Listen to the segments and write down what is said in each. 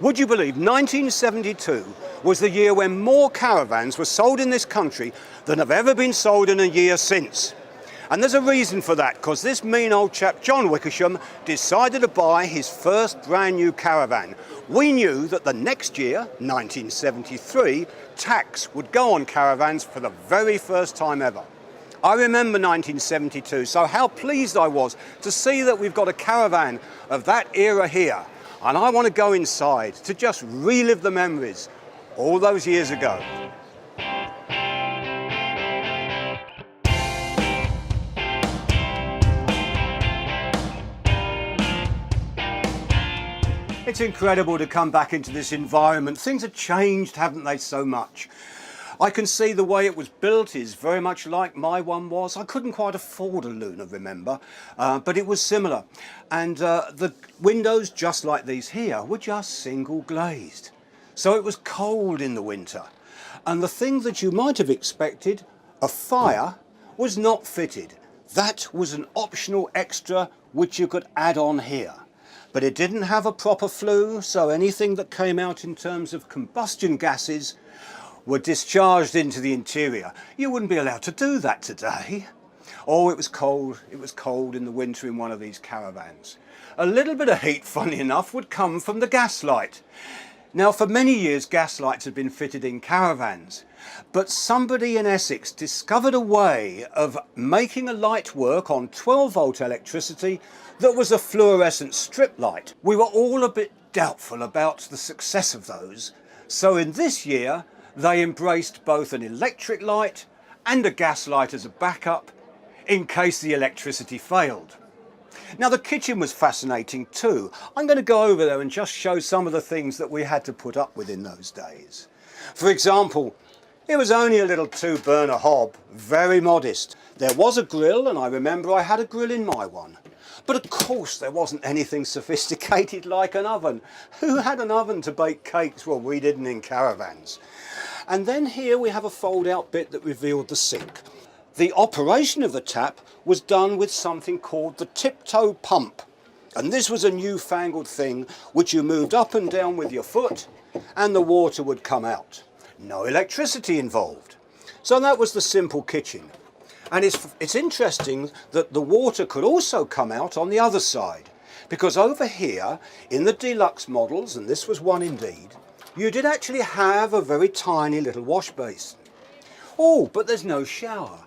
Would you believe 1972 was the year when more caravans were sold in this country than have ever been sold in a year since? And there's a reason for that, because this mean old chap, John Wickersham, decided to buy his first brand new caravan. We knew that the next year, 1973, tax would go on caravans for the very first time ever. I remember 1972, so how pleased I was to see that we've got a caravan of that era here. And I want to go inside to just relive the memories all those years ago. It's incredible to come back into this environment. Things have changed, haven't they, so much? I can see the way it was built is very much like my one was. I couldn't quite afford a Lunar, remember, but it was similar. And the windows, just like these here, were just single glazed. So it was cold in the winter. And the thing that you might have expected, a fire, was not fitted. That was an optional extra which you could add on here. But it didn't have a proper flue, so anything that came out in terms of combustion gases were discharged into the interior. You wouldn't be allowed to do that today. Oh, it was cold in the winter in one of these caravans. A little bit of heat, funny enough, would come from the gas light. Now, for many years, gas lights had been fitted in caravans, but somebody in Essex discovered a way of making a light work on 12-volt electricity that was a fluorescent strip light. We were all a bit doubtful about the success of those, so in this year, they embraced both an electric light and a gas light as a backup in case the electricity failed. Now, the kitchen was fascinating too. I'm going to go over there and just show some of the things that we had to put up with in those days. For example, it was only a little 2-burner hob, very modest. There was a grill, and I remember I had a grill in my one. But of course there wasn't anything sophisticated like an oven. Who had an oven to bake cakes? Well, we didn't in caravans. And then here we have a fold-out bit that revealed the sink. The operation of the tap was done with something called the tiptoe pump. And this was a newfangled thing which you moved up and down with your foot and the water would come out. No electricity involved. So that was the simple kitchen. And it's interesting that the water could also come out on the other side, because over here in the deluxe models, and this was one indeed, you did actually have a very tiny little wash basin. Oh, but there's no shower.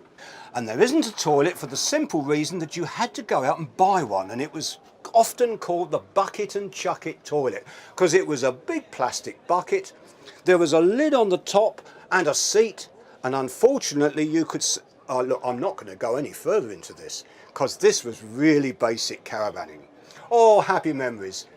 And there isn't a toilet for the simple reason that you had to go out and buy one, and it was often called the bucket and chuck it toilet, because it was a big plastic bucket. There was a lid on the top and a seat, and unfortunately you could... Oh, look, I'm not going to go any further into this, because this was really basic caravanning. Oh, happy memories.